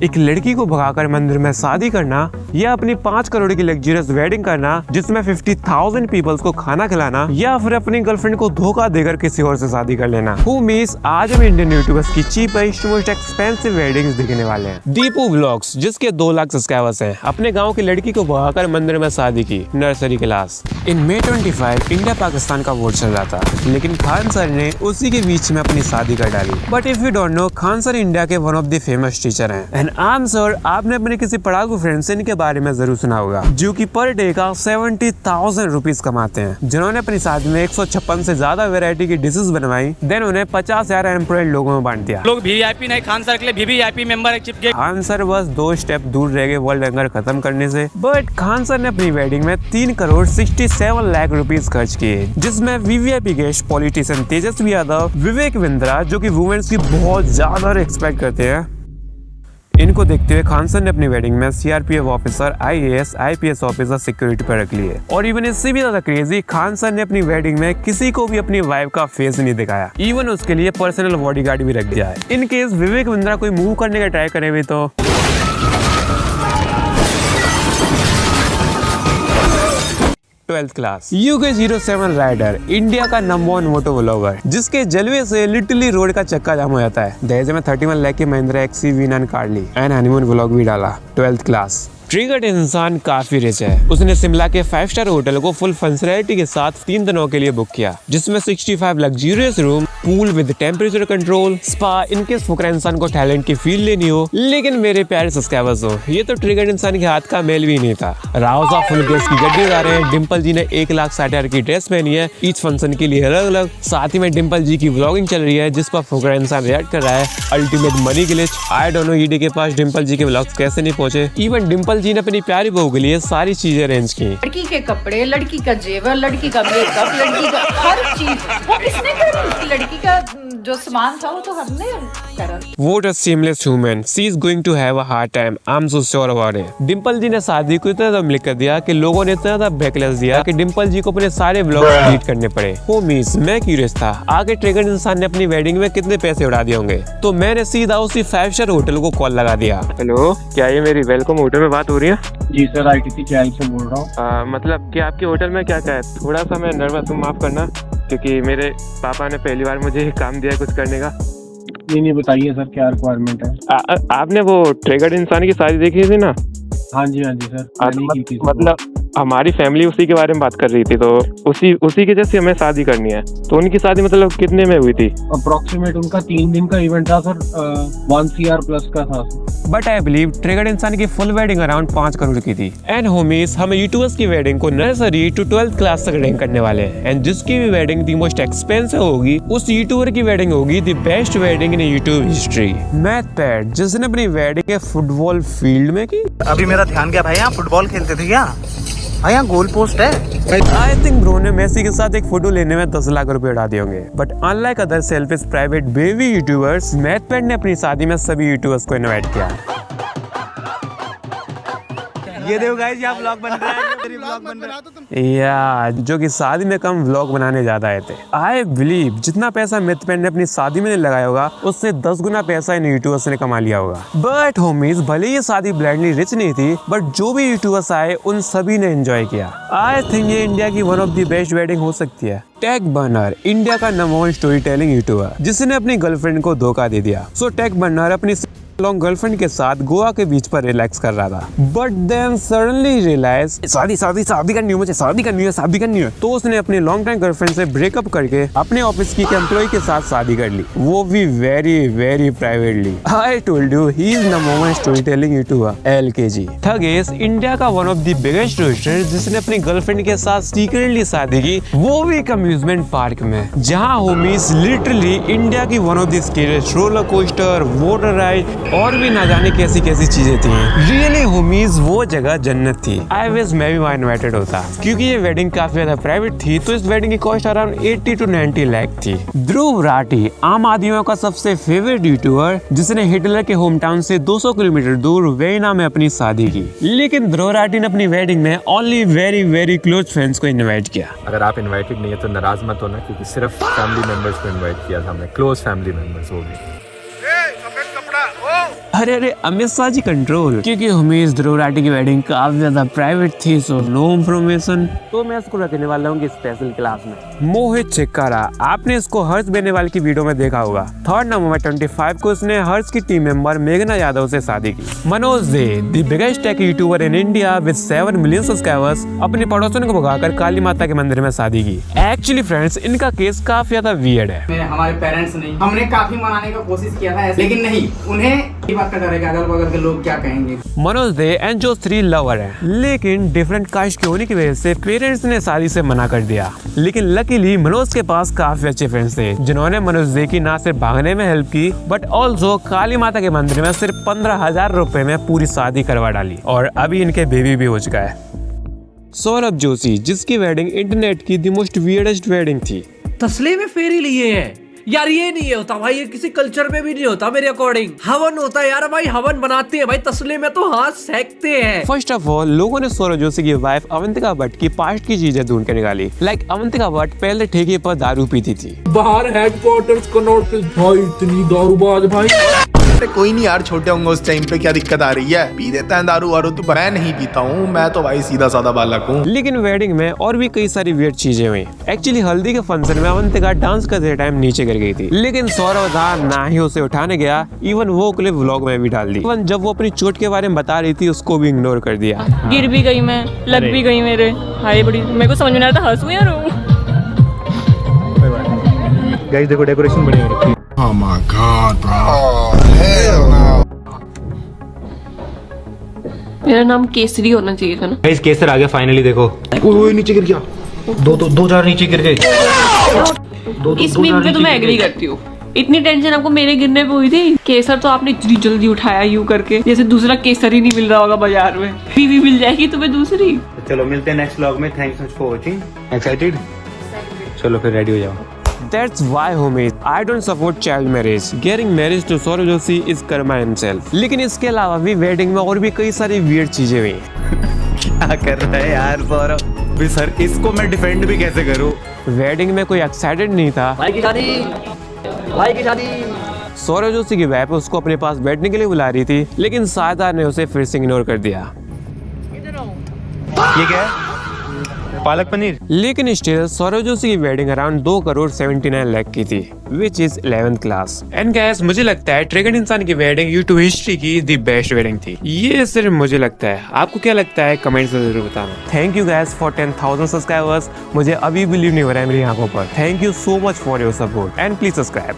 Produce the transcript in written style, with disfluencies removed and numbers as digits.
एक लड़की को भगाकर मंदिर में शादी करना या अपनी 5 करोड़ की लग्जरियस वेडिंग करना जिसमें 50,000 पीपल्स को खाना खिलाना या फिर अपनी गर्लफ्रेंड को धोखा देकर किसी और से शादी कर लेना। आज हम इंडियन यूट्यूबर्स की चीपेस्ट मोस्ट एक्सपेंसिव वेडिंग्स देखने वाले हैं। दीपू व्लॉग्स, जिसके 2 लाख सब्सक्राइबर्स हैं, अपने गाँव की लड़की को भगाकर मंदिर में शादी की, नर्सरी क्लास। इन May 25 इंडिया पाकिस्तान का वोट चल रहा था, लेकिन खान सर ने उसी के बीच में अपनी शादी कर डाली। But if you don't know, Khan sir India के one of the famous teacher हैं। एंड आम सर, आपने अपने किसी पढ़ाकू फ्रेंड से इनके बारे में जरूर सुना होगा, जो कि पर डे का 70,000 रुपीज कमाते हैं, जिन्होंने अपनी शादी में 156 से ज्यादा वेरायटी की डिशेस बनवाई, देन उन्हें 50,000 एम्प्लॉयड लोगों में बांट दिया। लोग वीआईपी नहीं, खान सर के लिए वीवीआईपी मेंबर चिप गए। खान सर बस 2 स्टेप दूर रह गए वर्ल्ड हंगर खत्म करने से। बट खान सर ने अपनी वेडिंग में 3 करोड़ 67 लाख रुपीस खर्च किए, जिसमें VVIP guest politician Tejashwi Yadav, Vivek Bindra, जो कि वुमेन्स की बहुत ज्यादा रिस्पेक्ट करते हैं, इनको देखते हुए खान सर ने अपनी वेडिंग में CRPF officer, IAS, IPS officer security पर रख लिए। और इवन इससे भी ज्यादा क्रेजी, खान सर ने अपनी वेडिंग में किसी को भी अपनी वाइफ का फेस नहीं दिखाया, इवन उसके लिए पर्सनल बॉडीगार्ड भी रख दिया है। इन केस विवेक बिंद्रा कोई मूव करने का ट्राई करे भी तो 12th class. UK07 rider, India का नंबर 1 मोटो व्लॉगर, जिसके जलवे से लिटरली रोड का चक्का जाम हो जाता है। दहेज में 31 लाख की महिंद्रा XC V9 कार ली एंड हनीमून व्लॉग भी डाला। 12th class. ट्रिगर्ड इंसान काफी रिच है। उसने शिमला के 5 स्टार होटल को फुल फंक्शनैलिटी के साथ 3 दिनों के लिए बुक किया, जिसमें 65 luxurious room, pool with temperature control, spa, in case Fukra Insaan को टैलेंट की फील लेनी हो। लेकिन मेरे प्यारे सब्सक्राइबर्स हो, ये तो ट्रिगर्ड इंसान के हाथ का मेल भी नहीं था। राउजा फुल गेस्ट की गड्डी उड़ा रहे हैं। डिम्पल जी ने 1,60,000 की ड्रेस पहनी है, ईच फंक्शन के लिए अलग अलग। साथ ही में डिम्पल जी की व्लॉगिंग चल रही है, जिस पर फुकरा इंसान रिएक्ट कर रहा है। Ultimate money glitch. I don't know ED के पास डिम्पल जी के व्लॉग्स कैसे नहीं पहुंचे। इवन डिम्पल जी ने अपनी प्यारी बहू के लिए सारी चीजें अरेंज की। लड़की के कपड़े, लड़की का जेवर, लड़की का मेकअप, लड़की का हर चीज वो किसने करी? लड़की का जो सामान था वो तो हमने करा। What a seamless human. She is going to have a hard time. I'm so sure about it. Dimple जी ने शादी को इतना ज्यादा लिख कर दिया कि लोगों ने इतना ज्यादा बैकलैश दिया कि डिम्पल जी को अपने सारे व्लॉग्स डिलीट करने पड़े। होमीज, मैं क्यूरियस था, आगे ट्रिगर्ड इंसान ने अपनी वेडिंग में कितने पैसे उड़ा दिए होंगे, तो मैंने सीधा उसी 5 स्टार होटल को कॉल लगा दिया। हेलो, क्या ये मेरी वेलकम होटल में बात हो रही है? जी सर, ITC चैनल से बोल रहा हूँ। मतलब कि आपके होटल में क्या क्या है? थोड़ा सा मैं नर्वस हूँ, माफ करना, क्योंकि मेरे पापा ने पहली बार मुझे काम दिया है कुछ करने का। नहीं बताइए सर, क्या रिक्वायरमेंट है? आपने वो ट्रिगर्ड इंसान की शादी देखी थी ना? हाँ जी सर, मतलब हमारी फैमिली उसी के बारे में बात कर रही थी, तो उसी के जैसे हमें शादी करनी है। तो उनकी शादी मतलब कितने में हुई थी? अप्रोक्सीमेट उनका 3 दिन का इवेंट था सर, 1 CR प्लस का था। बट आई बिलीव ट्रिगर्ड इंसान की फुल वेडिंग अराउंड 5 करोड़ की थी। एंड होमीज, हम यूट्यूबर्स की वेडिंग को नर्सरी टू 12th क्लास तक रैंक करने वाले हैं। एंड जिसकी भी वेडिंग दी मोस्ट एक्सपेंसिव होगी, उस यूट्यूबर की वेडिंग होगी the best wedding in YouTube history. Math pad, जिसने अपनी वेडिंग फुटबॉल फील्ड में की। अभी मेरा ध्यान गया, भाई यहाँ फुटबॉल खेलते थे क्या? यहाँ गोल पोस्ट है। आई थिंक ब्रो ने मेसी के साथ एक फोटो लेने में 10 लाख रुपए उड़ा दिए होंगे। But unlike other selfish private baby YouTubers, math pad ने अपनी शादी में सभी यूट्यूबर्स को इनवाइट किया। ये देखो गाइस, यहाँ व्लॉग बन रहा है, तेरी व्लॉग बन रहा है। या जो कि शादी में कम व्लॉग बनाने ज्यादा आए थे। आई बिलीव जितना पैसा मैथ पैड ने अपनी शादी में लगाया होगा, उससे 10 गुना पैसा इन यूट्यूबर्स ने कमा लिया होगा। बट होमीज, भले ये शादी ब्लाइंडली रिच नहीं थी, बट जो भी यूट्यूबर्स आए उन सभी ने एंजॉय किया। आई थिंक ये इंडिया की one of the best wedding हो सकती है। टेक बर्नर, इंडिया का नंबर 1 स्टोरी टेलिंग यूट्यूबर, जिसने अपनी गर्लफ्रेंड को धोखा दे दिया। सो टेक बर्नर अपनी लॉन्ग गर्लफ्रेंड के साथ गोवा के बीच पर रिलैक्स कर रहा था। बट देन सडनली रियलाइज शादी करनी है, मुझे शादी करनी है। तो उसने अपनी लॉन्ग टाइम गर्लफ्रेंड से ब्रेकअप करके अपने ऑफिस की एम्प्लॉय के साथ शादी कर ली, वो भी very very privately. I told you, he is number 1 story telling YouTuber LKG। थगेस, इंडिया का one of the biggest roaster, जिसने अपनी गर्लफ्रेंड के साथ सीक्रेटली शादी की, वो भी एक अम्यूजमेंट पार्क में, जहाँ होमीज लिटरली इंडिया की one of the scariest roller coaster, water ride और भी ना जाने कैसी कैसी चीजें थी। रियली होमीज, वो जगह जन्नत थी। आई विश मैं भी वहाँ इन्वाइटेड होता, क्योंकि ये वेडिंग काफी ज्यादा प्राइवेट थी। तो इस वेडिंग की कॉस्ट अराउंड 80 to 90 लाख थी। ध्रुव राठी, आम आदमियों का सबसे फेवरेट यूट्यूबर, जिसने हिटलर के होम टाउन से 200 किलोमीटर दूर वेयना में अपनी शादी की। लेकिन ध्रुव राठी ने अपनी वेडिंग में only very very close friends को इन्वाइट किया। अगर आप इन्वाइटेड नहीं है तो नाराज मत होना, क्योंकि सिर्फ फैमिली मेंबर्स को इन्वाइट किया था हमने, क्लोज फैमिली मेंबर्स हो गए। अरे अमित शाह जी कंट्रोल, क्योंकि उमेश ध्रुव राठी की वेडिंग काफी ज्यादा प्राइवेट थी, सो नो इन्फॉर्मेशन। तो मैं इसको रखने वाला हूँ स्पेशल क्लास में। मोहित चिक्कारा, आपने इसको हर्ष बेनीवाल की वीडियो में देखा होगा। 3 नवंबर 25 को उसने हर्ष की टीम मेंबर मेघना यादव से शादी की। Manoj Dey, the biggest tech YouTuber in India with 7 million subscribers, अपनी पड़ोसन को भगाकर काली माता के मंदिर में शादी की। एक्चुअली फ्रेंड्स, इनका केस काफी ज्यादा वियर्ड है। हमारे पेरेंट्स नहीं, हमने काफी मनाने का कोशिश किया था, लेकिन नहीं, उन्हें ये बात का डर है कि अगल बगल के लोग क्या कहेंगे। मनोज दे एंड जो 3 लवर हैं, लेकिन डिफरेंट कास्ट के होने की वजह से पेरेंट्स ने शादी से मना कर दिया। लेकिन लकीली मनोज के पास काफी अच्छे फ्रेंड्स थे, जिन्होंने मनोज दे की ना सिर्फ भागने में हेल्प की, बट ऑल्सो काली माता के मंदिर में सिर्फ 15,000 रुपए में पूरी शादी करवा डाली। और अभी इनके बेबी भी हो चुका है। सौरभ जोशी, जिसकी वेडिंग इंटरनेट की द मोस्ट वियर्डेस्ट वेडिंग थी। तसले में फेरी लिए हैं यार, ये नहीं होता भाई, ये किसी कल्चर में भी नहीं होता मेरे अकॉर्डिंग। हवन होता है यार भाई, हवन बनाते हैं भाई, तसले में तो हाथ सेकते हैं। फर्स्ट ऑफ ऑल, लोगों ने सौरभ जोशी की वाइफ अवंतिका भट्ट की पास्ट की चीजें ढूंढ के निकाली। लाइक अवंतिका भट्ट पहले ठेके पर दारू पीती थी। बाहर हेडक्वार्टर्स का नोटिस भाई, इतनी दारूबाज भाई। कोई नहीं यार, छोटे होंगे उस टाइम पे, क्या दिक्कत आ रही है, पी देता है दारू वारू, तो मैं नहीं पीता हूँ, मैं तो भाई सीधा साधा बालक हूँ। लेकिन वेडिंग में और भी कई सारी वियर्ड चीजें हुई। एक्चुअली हल्दी के फंक्शन में अवंतिका डांस करते टाइम नीचे गिर गई थी, लेकिन सौरभ था ना ही उसे उठाने गया, इवन वो क्लिप व्लॉग में भी डाल दी। इवन जब वो अपनी चोट के बारे में बता रही थी, उसको भी इग्नोर कर दिया। गिर भी गई मैं, लग भी गई मेरे, हाय बड़ी, मेरे को समझ में नहीं आ रहा था हंसूं या रोऊं। गाइस देखो डेकोरेशन बड़ी हो रखी है। Oh my God, bro. Oh, hell no. मेरा नाम केसरी होना चाहिए था ना। गाइस केसर आ गया फाइनली, देखो। ओए नीचे गिर गया, दो चार नीचे गिर गए। इस मीम पे तो मैं एग्री करती हूँ। इतनी टेंशन आपको मेरे गिरने पे हुई थी। केसर तो आपने इतनी जल्दी उठाया यूं करके, जैसे दूसरा केसर ही नहीं मिल रहा होगा बाजार में। बीवी मिल जाएगी तुम्हें दूसरी। चलो मिलते हैं नेक्स्ट व्लॉग में। Thanks much for watching. Excited? चलो फिर रेडी हो जाओ। That's why homies, I don't support child marriage. Getting married to Saurabh Joshi is karma himself. लेकिन इसके अलावा भी वेडिंग में और भी कई सारी weird चीजें हुई। क्या कर रहा है यार सौरभ भी सर, इसको मैं डिफेंड भी कैसे करूं? वेडिंग में कोई एक्साइटेड नहीं था। भाई की शादी, भाई की शादी। सौरभ जोशी की वाइफ उसको अपने पास बैठने के लिए बुला रही थी, लेकिन सायदा ने उसे फिर से इग्नोर कर दिया। ये क्या है? पालक पनीर। लेकिन स्टिल सौरभ जोशी की वेडिंग अराउंड 2,79,00,000 की थी, which is 11th class. And gas, मुझे लगता है ट्रिगन इंसान की वेडिंग यूट्यूब हिस्ट्री की द बेस्ट वेडिंग थी। ये सिर्फ मुझे लगता है, आपको क्या लगता है कमेंट्स में जरूर बताना। Thank you gas for 10,000 subscribers. मुझे अभी बिलीव नहीं हो रहा है मेरी आंखों पर। Thank you so much for your support and please subscribe.